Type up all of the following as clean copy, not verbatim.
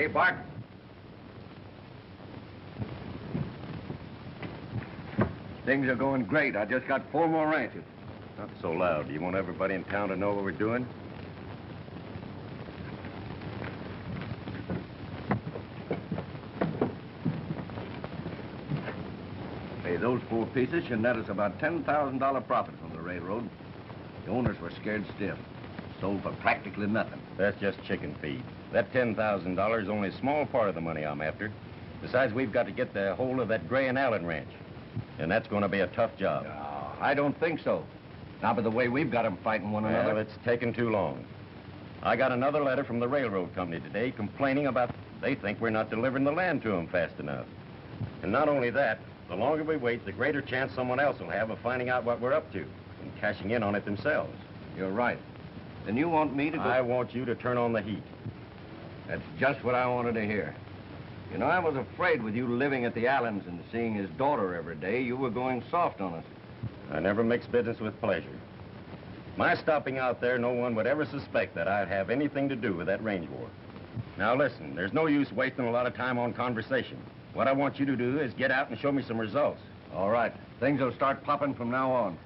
Hey, Bart. Things are going great. I just got 4 more ranches. Not so loud. Do you want everybody in town to know what we're doing? Hey, those 4 pieces should net us about $10,000 profit from the railroad. The owners were scared stiff. Sold for practically nothing. That's just chicken feed. That $10,000 is only a small part of the money I'm after. Besides, we've got to get the hold of that Gray and Allen ranch. And that's going to be a tough job. No, I don't think so. Not by the way we've got them fighting one another. Well, it's taken too long. I got another letter from the railroad company today complaining about they think we're not delivering the land to them fast enough. And not only that, the longer we wait, the greater chance someone else will have of finding out what we're up to and cashing in on it themselves. You're right. Then you want me to go... I want you to turn on the heat. That's just what I wanted to hear. You know, I was afraid with you living at the Allens and seeing his daughter every day, you were going soft on us. I never mix business with pleasure. My stopping out there, no one would ever suspect that I'd have anything to do with that range war. Now listen, there's no use wasting a lot of time on conversation. What I want you to do is get out and show me some results. All right. Things will start popping from now on.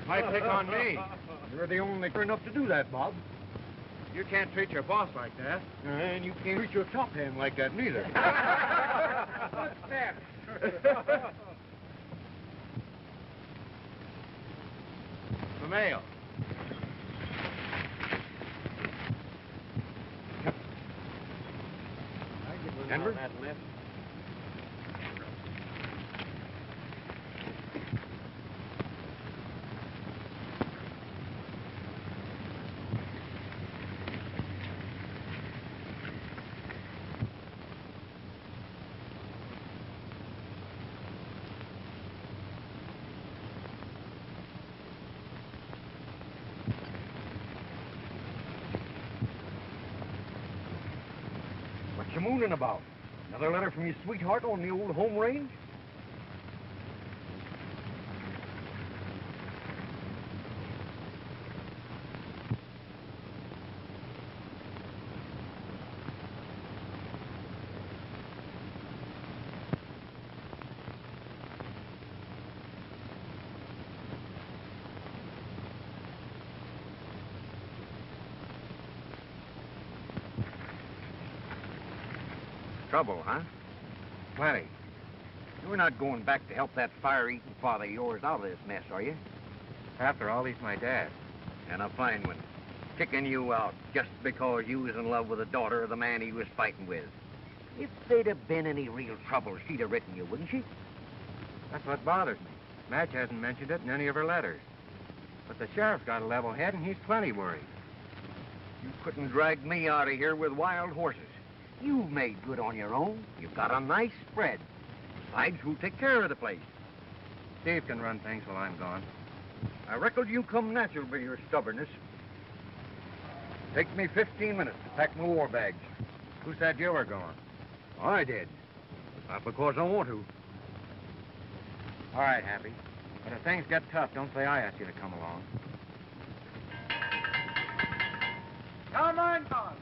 Might pick on me. You're the only enough to do that, Bob. You can't treat your boss like that. And you can't reach your top hand like that, neither. What's that? for mail. Denver? What you mooning about? Another letter from your sweetheart on the old home range? Trouble, huh? Plenty. You're not going back to help that fire-eating father of yours out of this mess, are you? After all, he's my dad. And a fine one. Kicking you out just because you was in love with the daughter of the man he was fighting with. If there'd have been any real trouble, she'd have written you, wouldn't she? That's what bothers me. Madge hasn't mentioned it in any of her letters. But the sheriff's got a level head, and he's plenty worried. You couldn't drag me out of here with wild horses. You've made good on your own. You've got a nice spread. Besides, who'll take care of the place? Steve can run things while I'm gone. I reckon you come natural with your stubbornness. Takes me 15 minutes to pack my war bags. Who said you were going? I did. Not because I want to. All right, Happy. But if things get tough, don't say I asked you to come along. Come on, Don.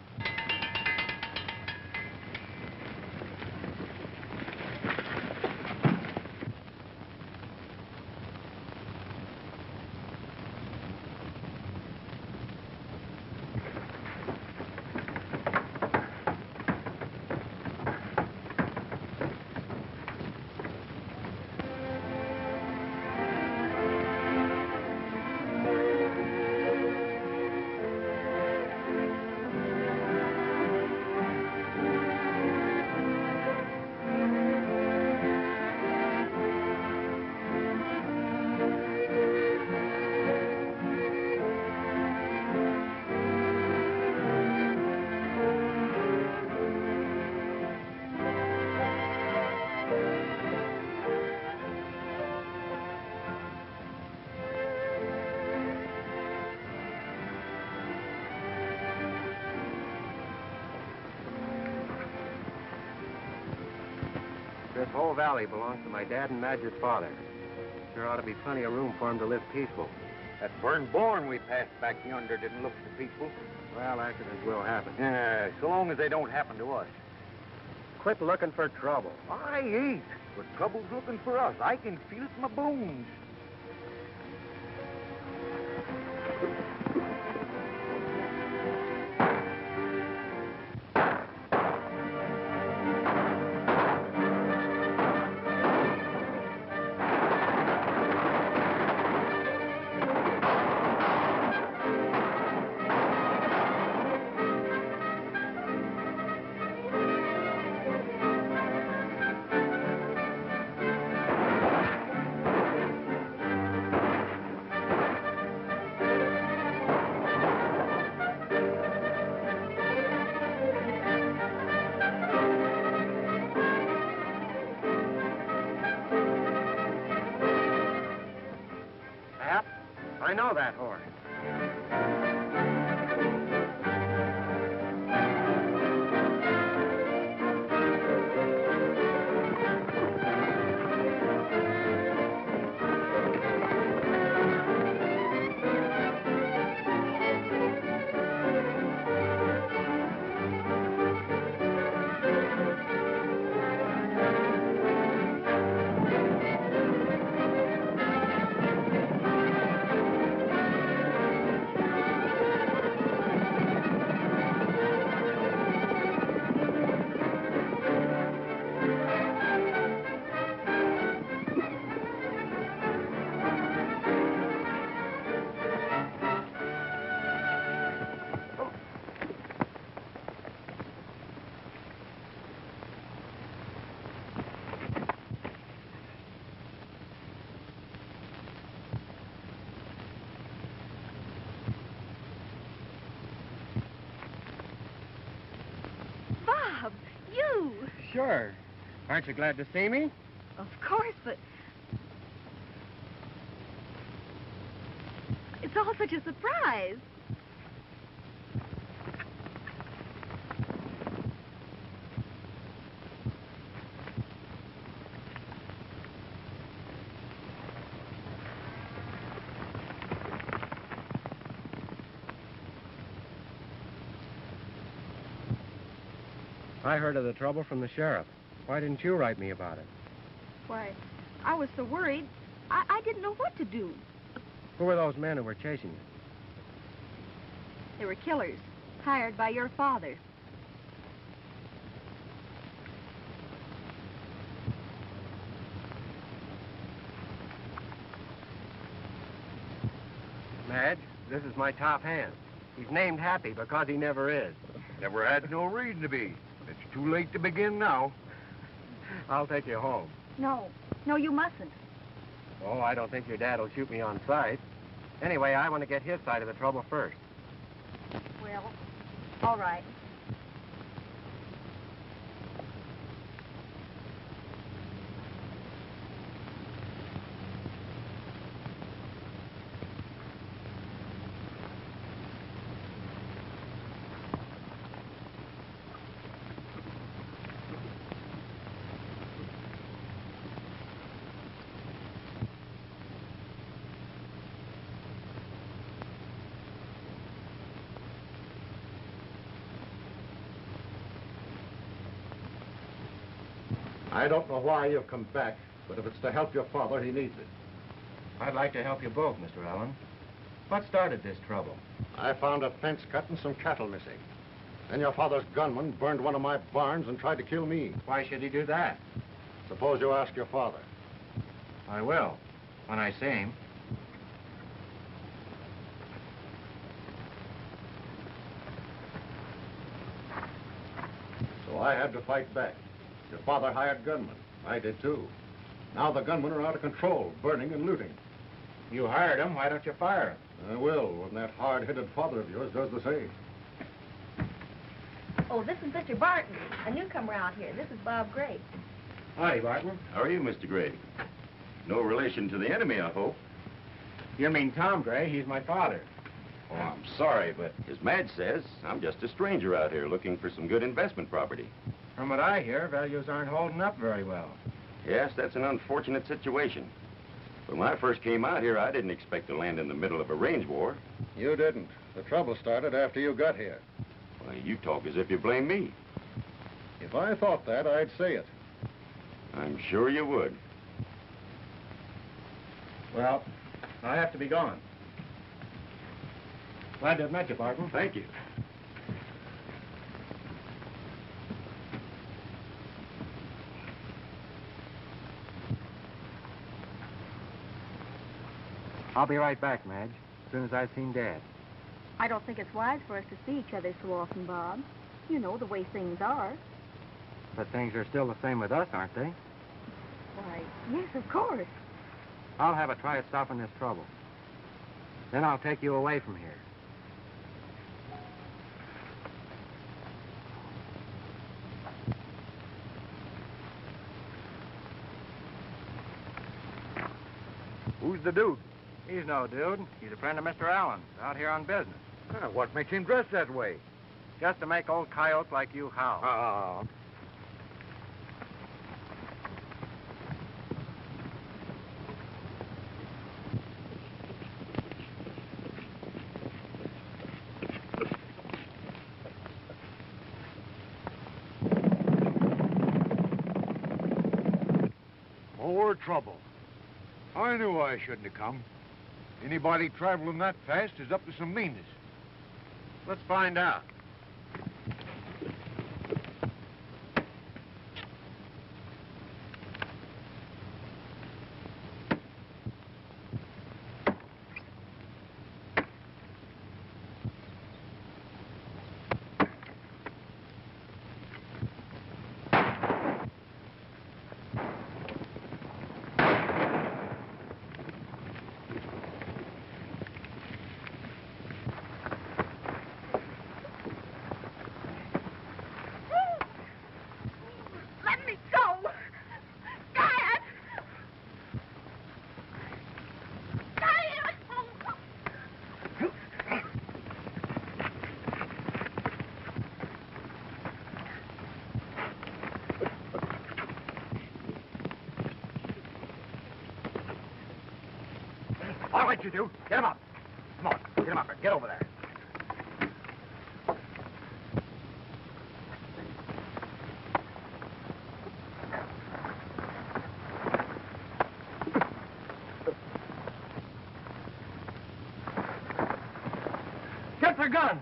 This whole valley belongs to my dad and Madge's father. There ought to be plenty of room for him to live peaceful. That burned barn we passed back yonder didn't look so peaceful. Well, accidents will happen. Yeah, so long as they don't happen to us. Quit looking for trouble. I ain't. But trouble's looking for us. I can feel it in my bones. I know that horse. sure. Aren't you glad to see me? Of course, but... It's all such a surprise. I heard of the trouble from the sheriff. Why didn't you write me about it? Why, I was so worried, I didn't know what to do. Who were those men who were chasing you? They were killers, hired by your father. Madge, this is my top hand. He's named Happy because he never is. Never had no reason to be. It's too late to begin now. I'll take you home. No, you mustn't. Oh, I don't think your dad will shoot me on sight. Anyway, I want to get his side of the trouble first. Well, all right. I don't know why you've come back, but if it's to help your father, he needs it. I'd like to help you both, Mr. Allen. What started this trouble? I found a fence cut and some cattle missing. Then your father's gunman burned one of my barns and tried to kill me. Why should he do that? Suppose you ask your father. I will, when I see him. So I had to fight back. Your father hired gunmen. I did too. Now the gunmen are out of control, burning and looting. You hired him, why don't you fire him? I will, when that hard-headed father of yours does the same. Oh, this is Mr. Barton, a newcomer out here. This is Bob Gray. Hi, Barton. How are you, Mr. Gray? No relation to the enemy, I hope. You mean Tom Gray? He's my father. Oh, I'm sorry, but as Madge says, I'm just a stranger out here looking for some good investment property. From what I hear, values aren't holding up very well. Yes, that's an unfortunate situation. But when I first came out here, I didn't expect to land in the middle of a range war. You didn't. The trouble started after you got here. Why, you talk as if you blame me. If I thought that, I'd say it. I'm sure you would. Well, I have to be gone. Glad to have met you, Barton. Thank you. I'll be right back, Madge, as soon as I've seen Dad. I don't think it's wise for us to see each other so often, Bob. You know the way things are. But things are still the same with us, aren't they? Why, yes, of course. I'll have a try at stopping this trouble. Then I'll take you away from here. Who's the dude? He's no dude. He's a friend of Mr. Allen's, out here on business. What makes him dress that way? Just to make old coyotes like you howl. More trouble. I knew I shouldn't have come. Anybody traveling that fast is up to some meanness. Let's find out. you do. Get him up. Come on, get him up there. Get over there. Get the gun.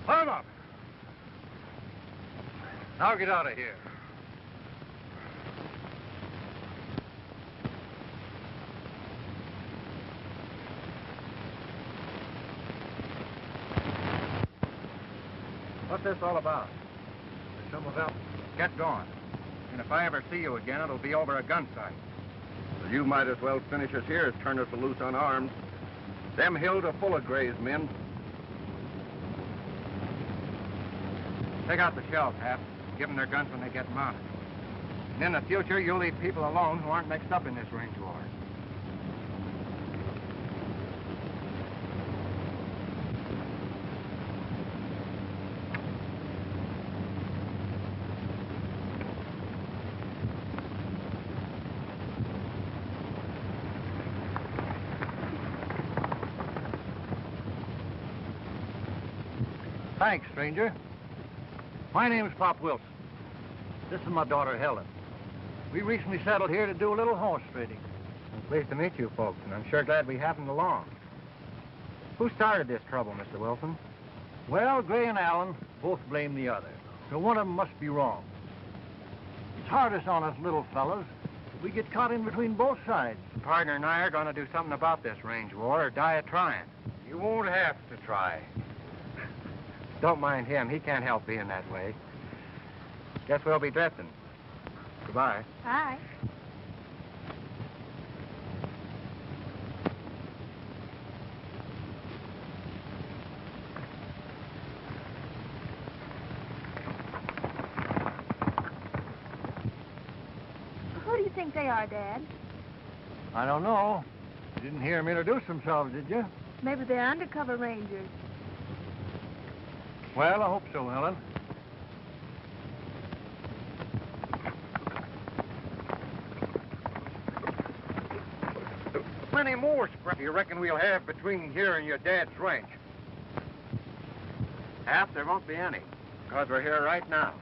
Climb up. Now get out of here. What's this all about? There's some of else. Get going. And if I ever see you again, it'll be over a gun sight. Well, you might as well finish us here as turn us loose unarmed. Them hills are full of Gray's men. Take out the shells, Hap. Give them their guns when they get mounted. And in the future, you'll leave people alone who aren't mixed up in this range war. Thanks, stranger. My name's Pop Wilson. This is my daughter, Helen. We recently settled here to do a little horse trading. I'm pleased to meet you folks, and I'm sure glad we happened along. Who started this trouble, Mr. Wilson? Well, Gray and Allen both blame the other, so one of them must be wrong. It's hardest on us little fellas. We get caught in between both sides. Partner and I are going to do something about this range war or die a trying. You won't have to try. Don't mind him. He can't help being that way. Guess we'll be drifting. Goodbye. Bye. Who do you think they are, Dad? I don't know. You didn't hear them introduce themselves, did you? Maybe they're undercover rangers. Well, I hope so, Helen. How many more scraps do you reckon we'll have between here and your dad's ranch? Half, there won't be any, because we're here right now.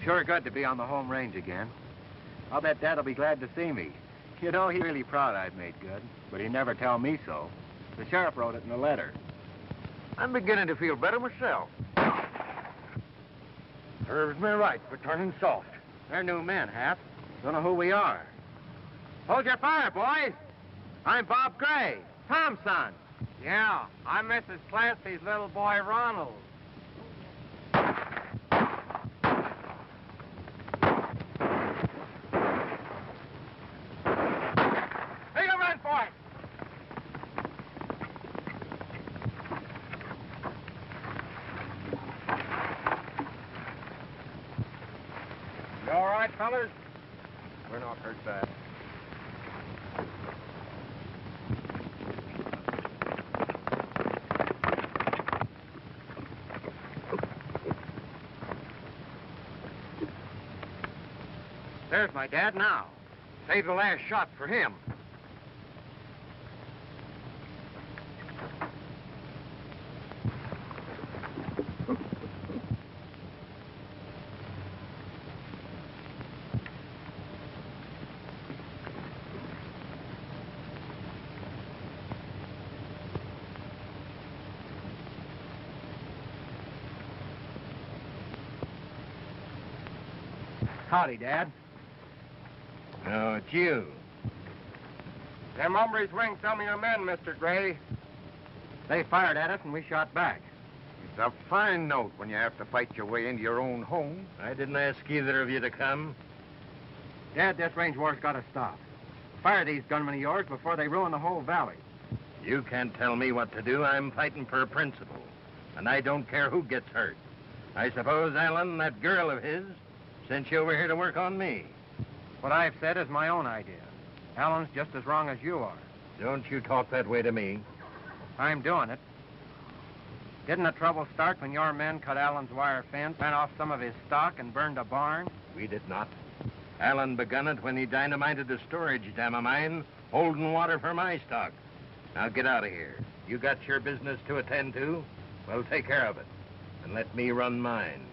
Sure good to be on the home range again. I'll bet Dad'll be glad to see me. You know, he's really proud I've made good, but he never tell me so. The sheriff wrote it in a letter. I'm beginning to feel better myself. Serves me right for turning soft. They're new men, Hap. Don't know who we are. Hold your fire, boys. I'm Bob Gray, Tom's son. Yeah, I'm Mrs. Clancy's little boy, Ronald. You all right, fellas? We're not hurt bad. There's my dad now. Save the last shot for him. Howdy, Dad. No, it's you. Them hombres winged some of your men, Mr. Gray. They fired at us and we shot back. It's a fine note when you have to fight your way into your own home. I didn't ask either of you to come. Dad, this range war's got to stop. Fire these gunmen of yours before they ruin the whole valley. You can't tell me what to do. I'm fighting for a principle. And I don't care who gets hurt. I suppose Allen, that girl of his, sent you over here to work on me. What I've said is my own idea. Allen's just as wrong as you are. Don't you talk that way to me. I'm doing it. Didn't the trouble start when your men cut Allen's wire fence, ran off some of his stock, and burned a barn? We did not. Allen begun it when he dynamited a storage dam of mine, holding water for my stock. Now get out of here. You got your business to attend to? Well, take care of it. And let me run mine.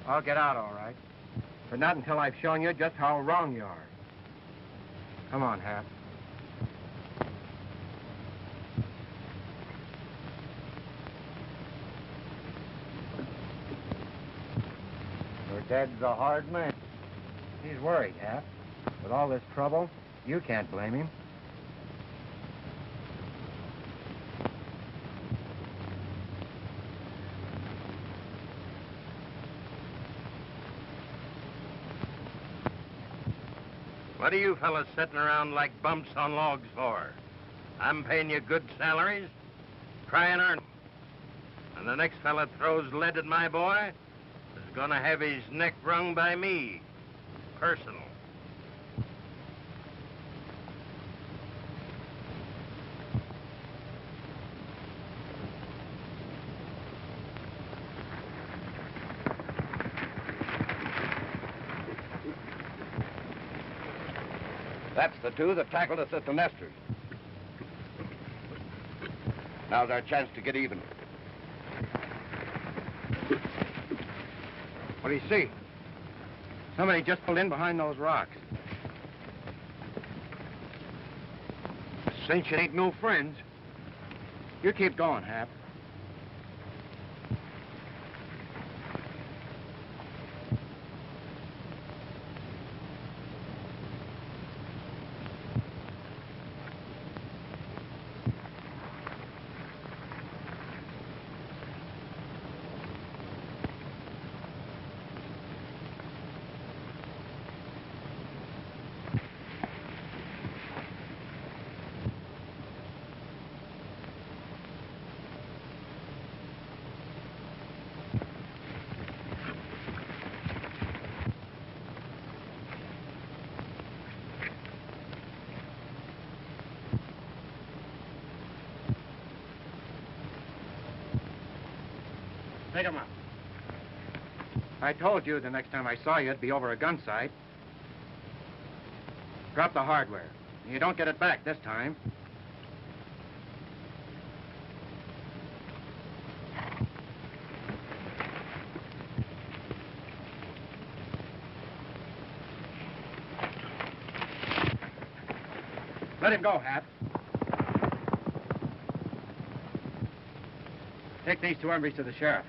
I'll get out all right. But not until I've shown you just how wrong you are. Come on, Hap. Your dad's a hard man. He's worried, Hap. With all this trouble, you can't blame him. What are you fellas sitting around like bumps on logs for? I'm paying you good salaries. Try and earn 'em. And the next fella throws lead at my boy is gonna have his neck wrung by me. Personal. That's the two that tackled us at the Nesters. Now's our chance to get even. What do you see? Somebody just pulled in behind those rocks. Cinch ain't no friends. You keep going, Hap. Take him up. I told you the next time I saw you, it'd be over a gun sight. Drop the hardware. You don't get it back this time. Let him go, Hap. Take these two hombres to the sheriff.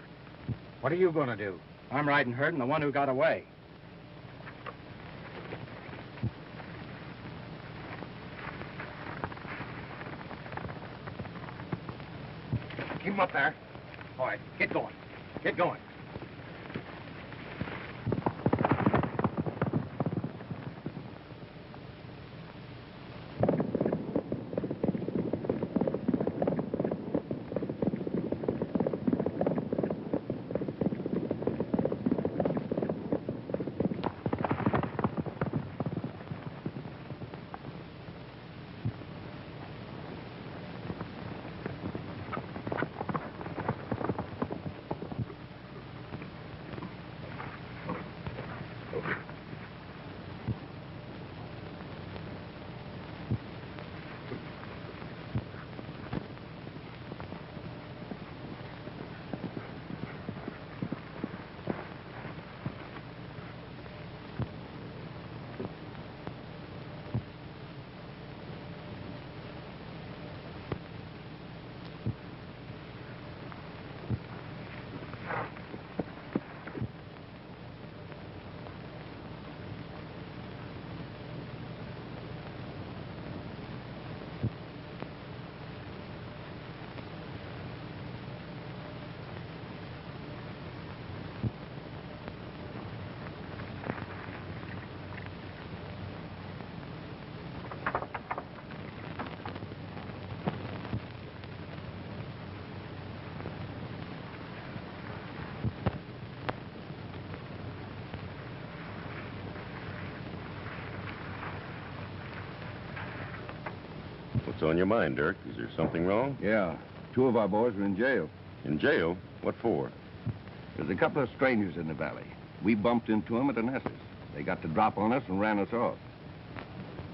What are you going to do? I'm riding herd and the one who got away. Keep him up there. All right, get going. Get going. What's on your mind, Dirk? Is there something wrong? Yeah. 2 of our boys are in jail. In jail? What for? There's a couple of strangers in the valley. We bumped into them at the Nessus. They got the drop on us and ran us off.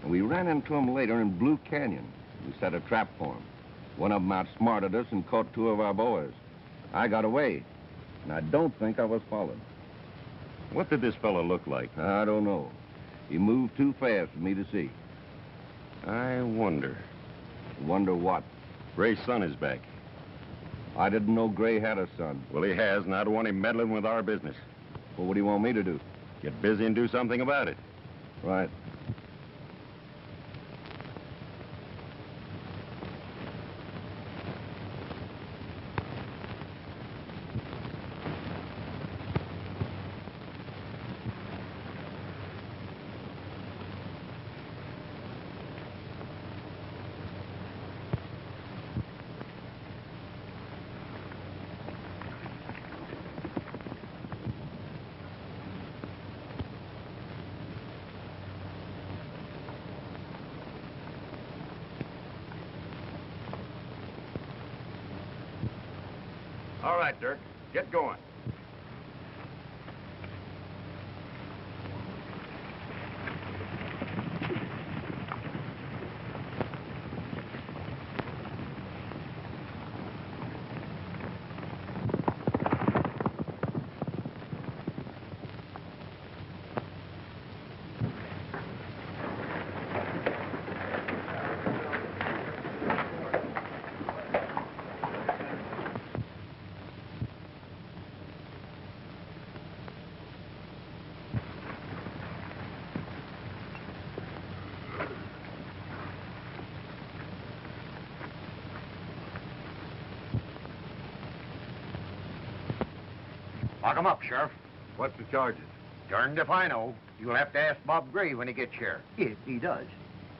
And we ran into them later in Blue Canyon. We set a trap for them. One of them outsmarted us and caught 2 of our boys. I got away, and I don't think I was followed. What did this fellow look like? I don't know. He moved too fast for me to see. I wonder. Wonder what? Gray's son is back. I didn't know Gray had a son. Well, he has, and I don't want him meddling with our business. Well, what do you want me to do? Get busy and do something about it. Right. All right, Dirk. Get going. Lock him up, Sheriff. What's the charges? Darned if I know. You'll have to ask Bob Gray when he gets here. If he does.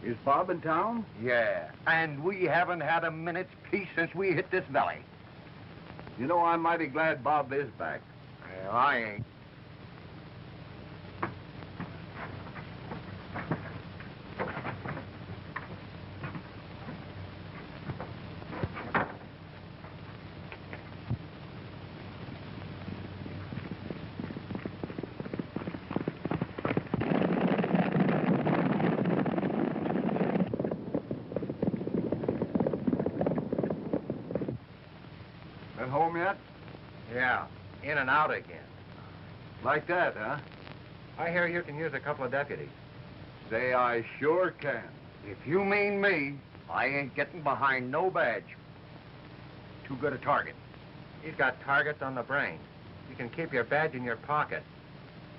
Is Bob in town? Yeah, and we haven't had a minute's peace since we hit this valley. You know, I'm mighty glad Bob is back. Well, I ain't. Been home yet? Yeah, in and out again. Like that, huh? I hear you can use a couple of deputies. Say I sure can. If you mean me, I ain't getting behind no badge. Too good a target. He's got targets on the brain. You can keep your badge in your pocket.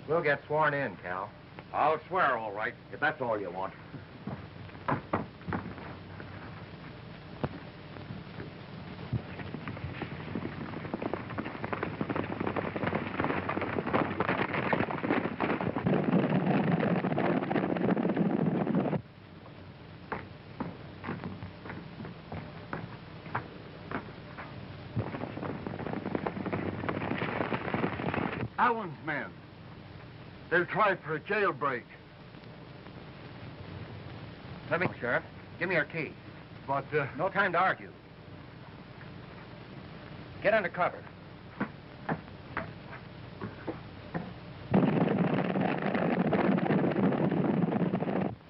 We'll get sworn in, Cal. I'll swear, all right, if that's all you want. Allen's men. They'll try for a jailbreak. Let me, Sheriff. Give me your key. But, No time to argue. Get under cover.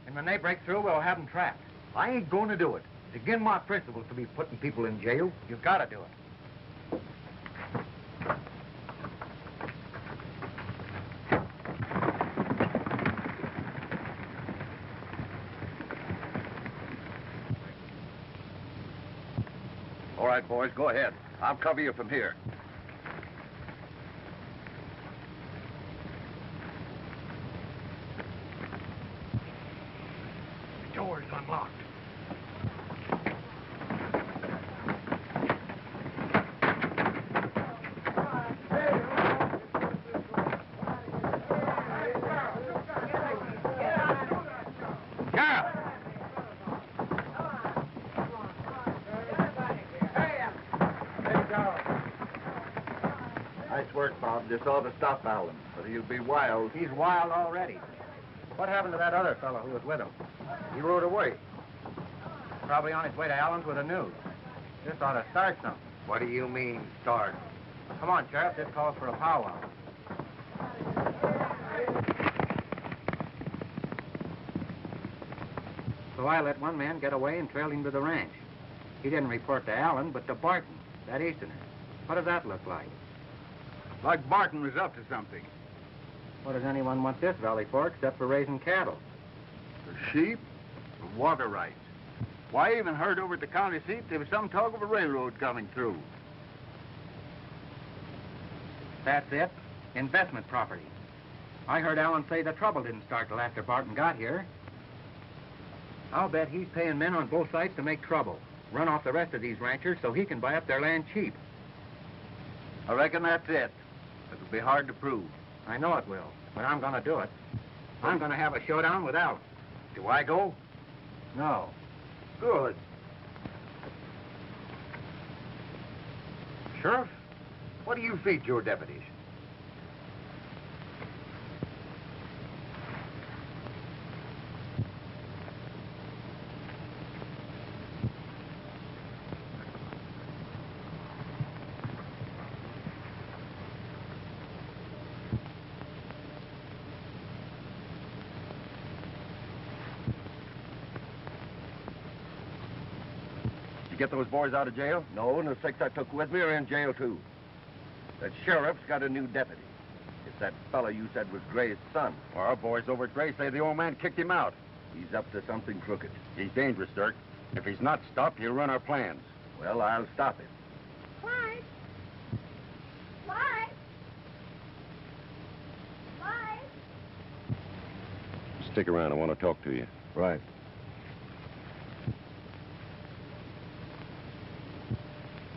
And when they break through, we'll have them trapped. I ain't going to do it. It's against my principles to be putting people in jail. You've got to do it. All right, boys, go ahead. I'll cover you from here. The door's unlocked. nice work, Bob. Just ought to stop Allen, but he'll be wild. He's wild already. What happened to that other fellow who was with him? He rode away. Probably on his way to Allen's with the news. This ought to start something. What do you mean, start? Come on, Sheriff. This calls for a powwow. So I let one man get away and trailed him to the ranch. He didn't report to Allen, but to Barton, that Easterner. What does that look like? Like Barton was up to something. What does anyone want this valley for except for raising cattle? For sheep? For water rights. Why, I even heard over at the county seat there was some talk of a railroad coming through. That's it. Investment property. I heard Allen say the trouble didn't start till after Barton got here. I'll bet he's paying men on both sides to make trouble. Run off the rest of these ranchers so he can buy up their land cheap. I reckon that's it. It'll be hard to prove. I know it will, but I'm gonna do it. I'm gonna have a showdown with Allen. Do I go? No. Good. Sheriff, what do you feed your deputies? Get those boys out of jail? No, and the 6 I took with me are in jail, too. The sheriff's got a new deputy. It's that fellow you said was Gray's son. Well, our boys over at Gray say the old man kicked him out. He's up to something crooked. He's dangerous, Dirk. If he's not stopped, he'll run our plans. Well, I'll stop him. Clyde! Clyde! Clyde! Stick around. I want to talk to you. Right.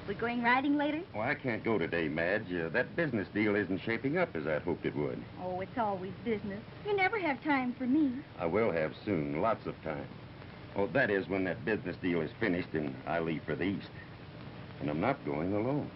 We going riding later? Well, I can't go today, Madge. That business deal isn't shaping up as I'd hoped it would. Oh, it's always business. You never have time for me. I will have soon. Lots of time. Oh, that is when that business deal is finished and I leave for the East. And I'm not going alone.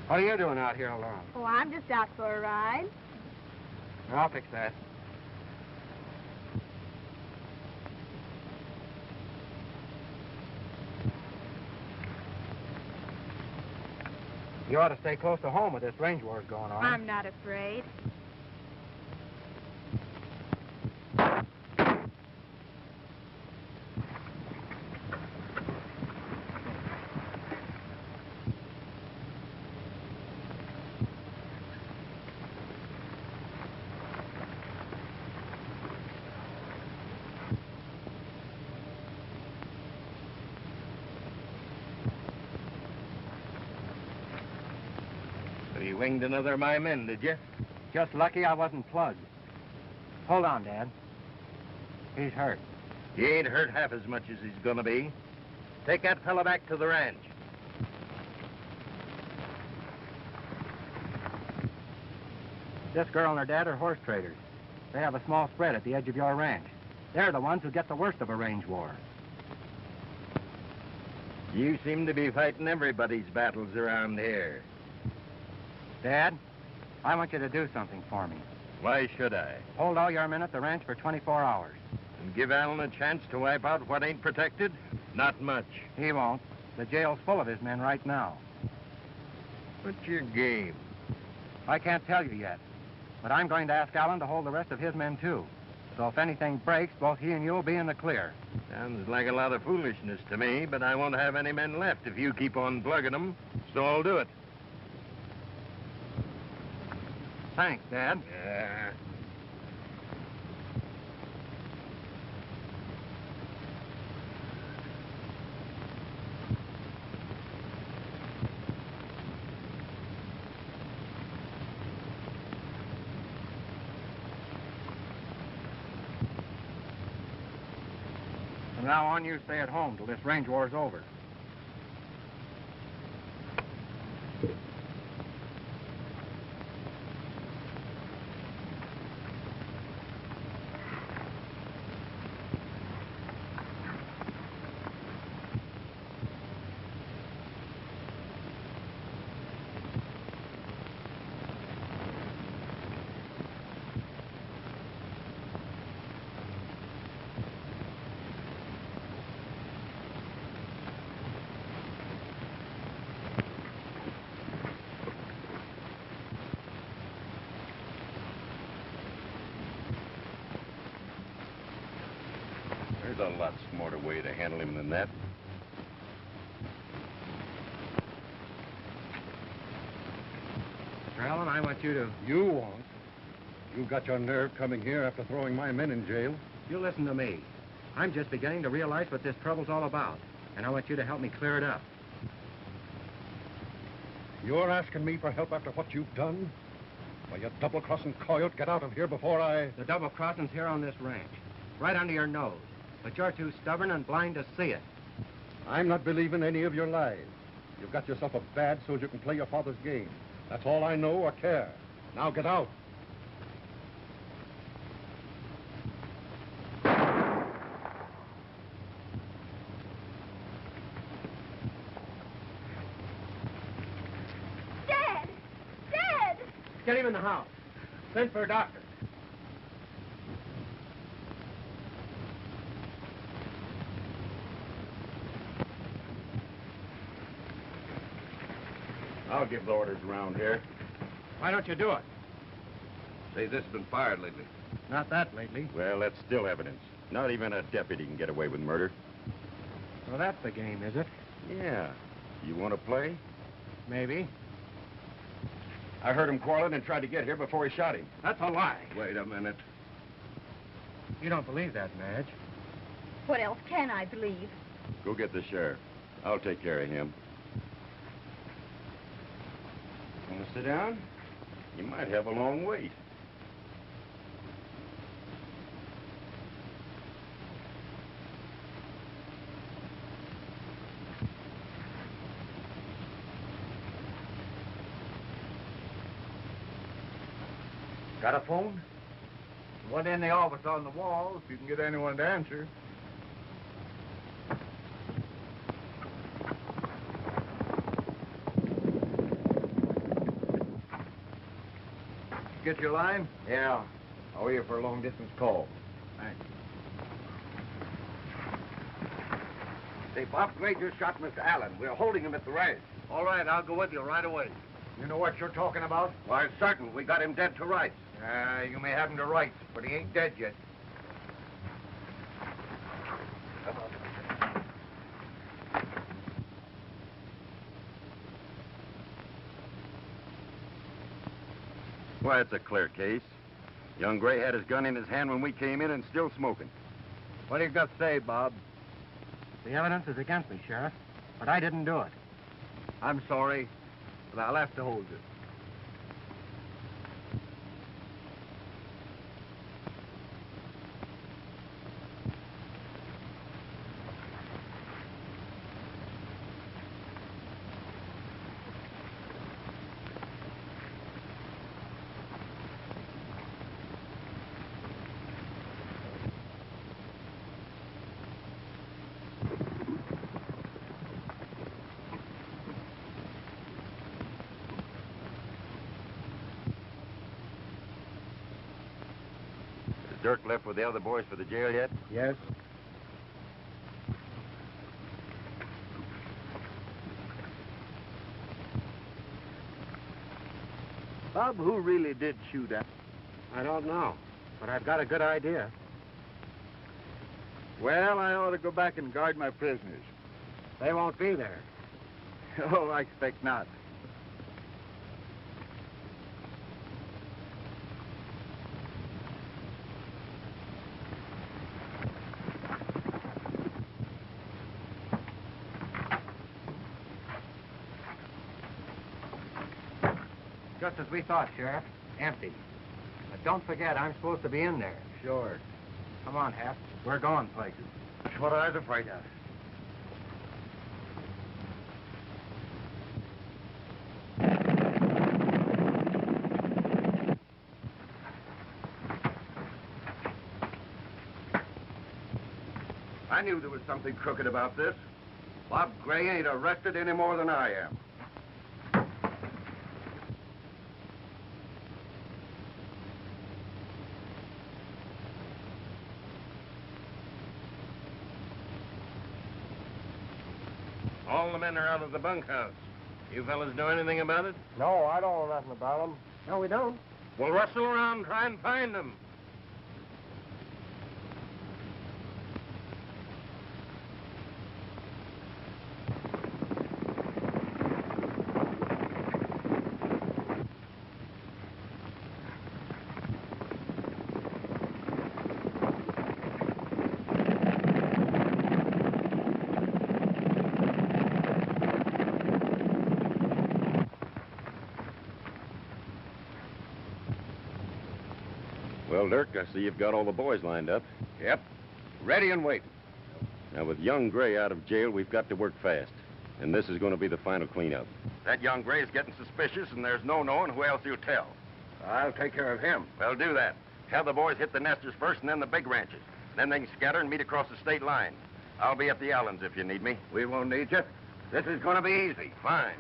What are you doing out here alone? Oh, I'm just out for a ride. I'll fix that. You ought to stay close to home with this range wars going on. I'm not afraid. You winged another of my men, did you? Just lucky I wasn't plugged. Hold on, Dad. He's hurt. He ain't hurt half as much as he's gonna be. Take that fella back to the ranch. This girl and her dad are horse traders. They have a small spread at the edge of your ranch. They're the ones who get the worst of a range war. You seem to be fighting everybody's battles around here. Dad, I want you to do something for me. Why should I? Hold all your men at the ranch for 24 hours. And give Allen a chance to wipe out what ain't protected? Not much. He won't. The jail's full of his men right now. What's your game? I can't tell you yet, but I'm going to ask Allen to hold the rest of his men, too. So if anything breaks, both he and you will be in the clear. Sounds like a lot of foolishness to me, but I won't have any men left if you keep on plugging them, so I'll do it. Thanks, Dad. From now on, you stay at home till this range war's over. There's a lot smarter way to handle him than that. Mr. Allen, I want you to... You won't. You've got your nerve coming here after throwing my men in jail. You listen to me. I'm just beginning to realize what this trouble's all about, and I want you to help me clear it up. You're asking me for help after what you've done? Well, you double-crossing coyote, get out of here before I... The double crossing's here on this ranch, right under your nose. But you're too stubborn and blind to see it. I'm not believing any of your lies. You've got yourself a badge so you can play your father's game. That's all I know or care. Now get out. Dad! Dad! Get him in the house. Send for a doctor. I'll give the orders around here. Why don't you do it? Say, this has been fired lately. Not that lately. Well, that's still evidence. Not even a deputy can get away with murder. Well, that's the game, is it? Yeah. You want to play? Maybe. I heard him quarreling and tried to get here before he shot him. That's a lie. Wait a minute. You don't believe that, Madge. What else can I believe? Go get the sheriff. I'll take care of him. Want to sit down? You might have a long wait. Got a phone? One in the office on the wall, if you can get anyone to answer. Get your line? Yeah. I'll wait for a long-distance call. Thanks. Say, Bob Gray just shot Mr. Allen. We're holding him at the ranch. All right, I'll go with you right away. You know what you're talking about? Why, certain. We got him dead to rights. You may have him to rights, but he ain't dead yet. Why, it's a clear case. Young Gray had his gun in his hand when we came in and still smoking. What do you got to say, Bob? The evidence is against me, Sheriff, but I didn't do it. I'm sorry, but I'll have to hold it. Dirk left with the other boys for the jail yet? Yes? Bob, who really did shoot at? I don't know, but I've got a good idea. Well, I ought to go back and guard my prisoners. They won't be there. Oh, I expect not. Just as we thought, Sheriff. Empty. But don't forget, I'm supposed to be in there. Sure. Come on, Hap. We're going places. That's what I was afraid of. I knew there was something crooked about this. Bob Gray ain't arrested any more than I am. All the men are out of the bunkhouse. You fellas know anything about it? No, I don't know nothing about them. No, we don't. Well, rustle around and try and find them. Well, Dirk, I see you've got all the boys lined up. Yep. Ready and waiting. Now, with young Gray out of jail, we've got to work fast. And this is going to be the final cleanup. That young Gray's getting suspicious, and there's no knowing who else he'll tell. I'll take care of him. Well, do that. Have the boys hit the nesters first and then the big ranches. Then they can scatter and meet across the state line. I'll be at the Allens if you need me. We won't need you. This is going to be easy. Fine.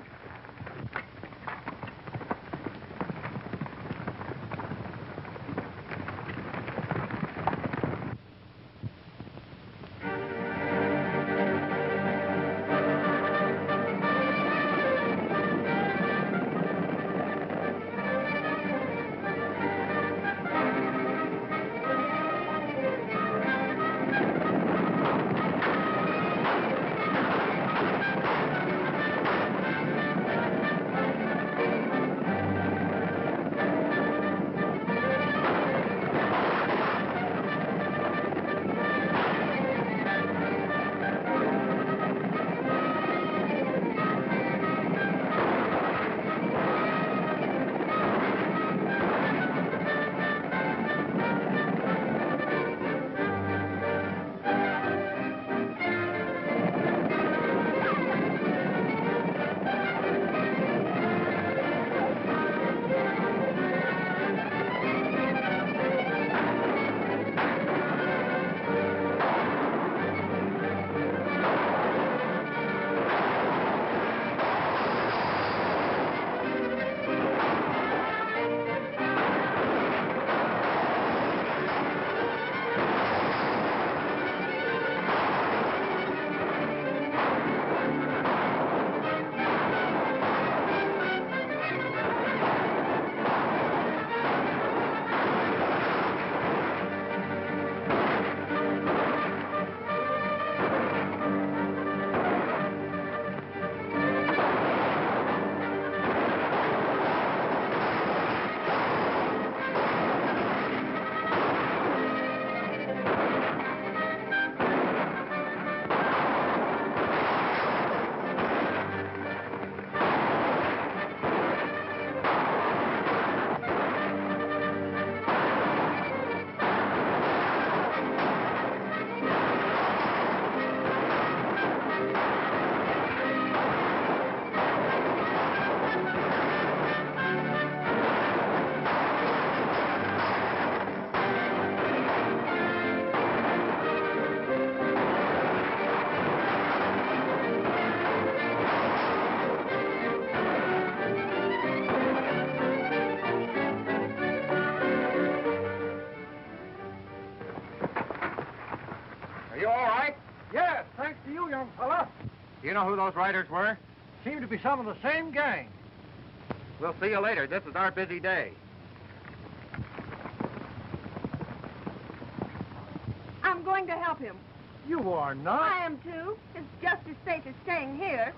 You know who those riders were? Seem to be some of the same gang. We'll see you later. This is our busy day. I'm going to help him. You are not? I am too. It's just as safe as staying here.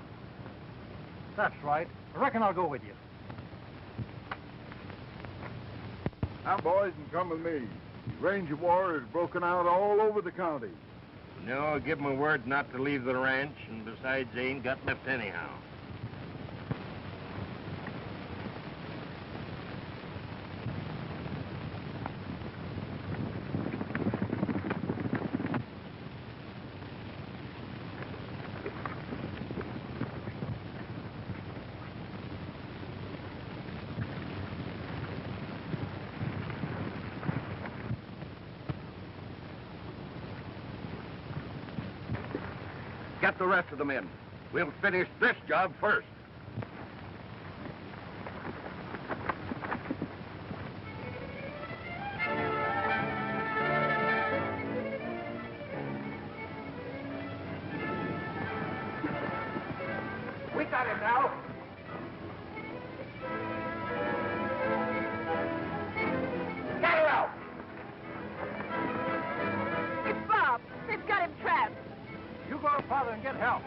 That's right. I reckon I'll go with you. Now, boys, and come with me. Ranger war has broken out all over the county. No, give 'em a word not to leave the ranch, and besides, they ain't got left anyhow. Get the rest of them in. We'll finish this job first. We got him now. Get her out. It's Bob. They've got him trapped. You go to Father and get help.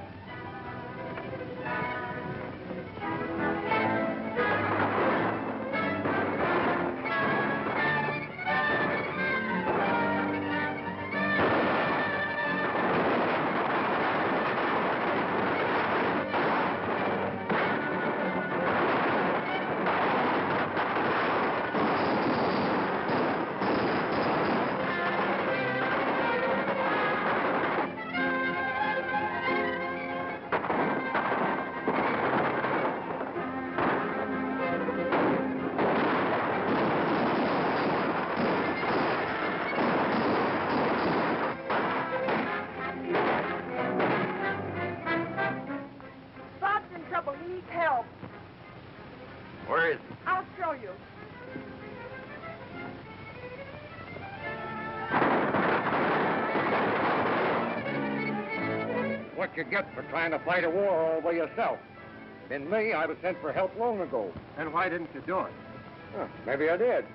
Bob's in trouble. He needs help. Where is he? I'll show you. What you get for trying to fight a war all by yourself. Been me, I'd have sent for help long ago. Then why didn't you do it? Huh, maybe I did.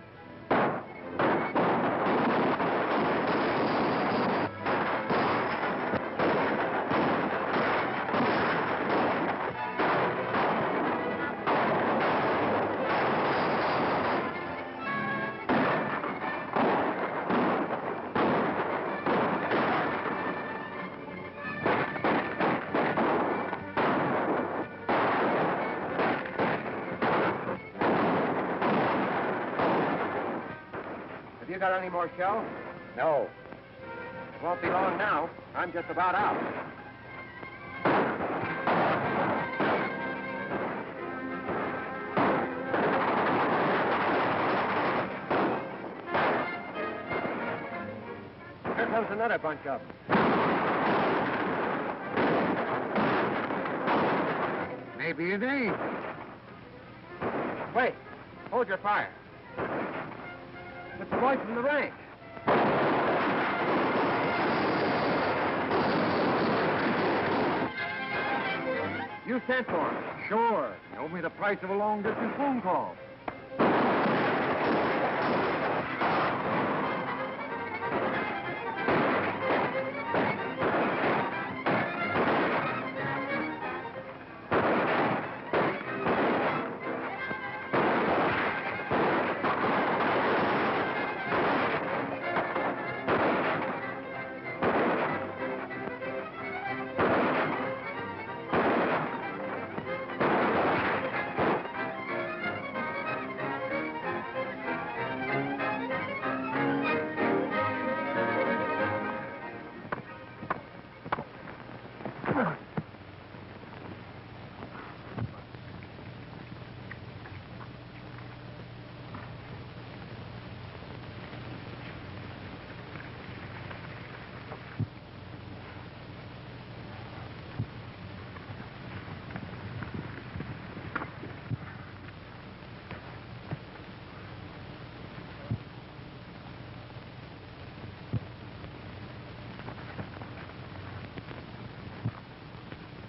Have you got any more shells? No. It won't be long now. I'm just about out. Here comes another bunch of them. Maybe it ain't. Wait. Hold your fire. It's the boys from the ranch. You sent for him. Sure. You owe me the price of a long-distance phone call.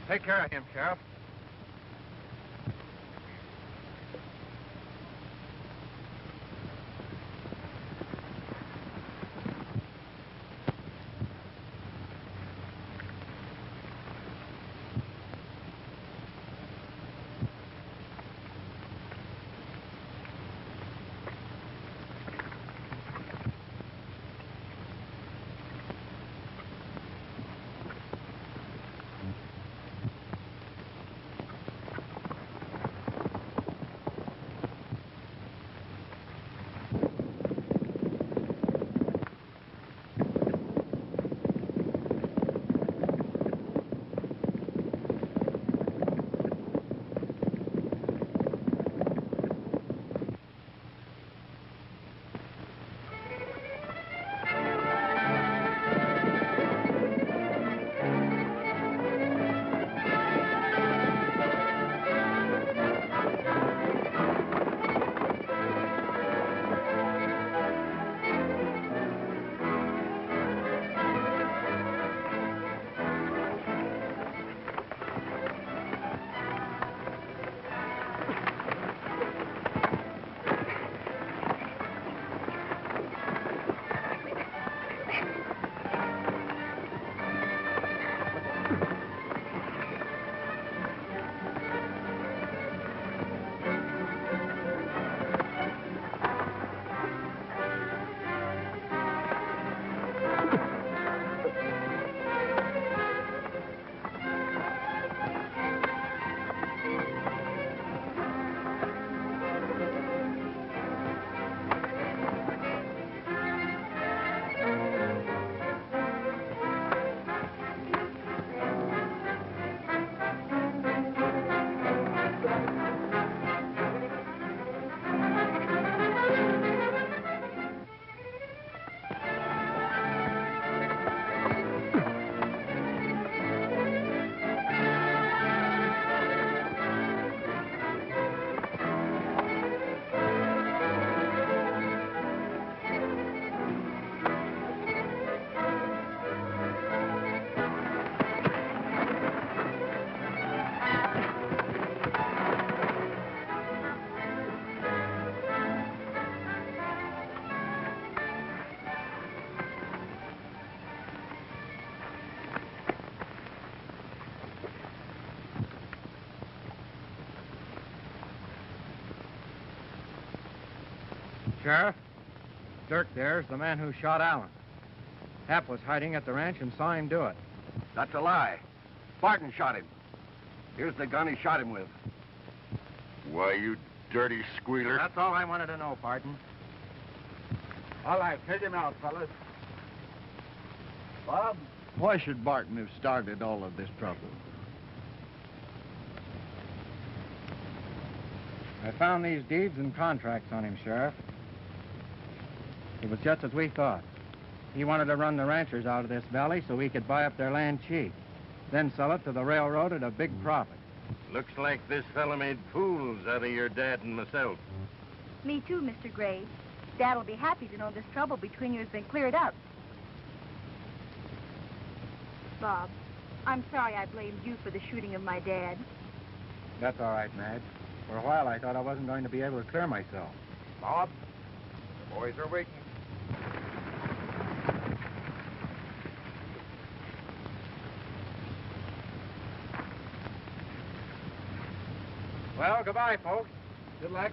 Take care of him, Sheriff. Sheriff, Dirk there is the man who shot Allen. Hap was hiding at the ranch and saw him do it. That's a lie. Barton shot him. Here's the gun he shot him with. Why, you dirty squealer. That's all I wanted to know, Barton. All right, take him out, fellas. Bob, why should Barton have started all of this trouble? I found these deeds and contracts on him, Sheriff. It was just as we thought. He wanted to run the ranchers out of this valley so he could buy up their land cheap, then sell it to the railroad at a big profit. Looks like this fella made fools out of your dad and myself. Me too, Mr. Gray. Dad'll be happy to know this trouble between you has been cleared up. Bob, I'm sorry I blamed you for the shooting of my dad. That's all right, Madge. For a while, I thought I wasn't going to be able to clear myself. Bob, the boys are waiting. Well, goodbye, folks. Good luck.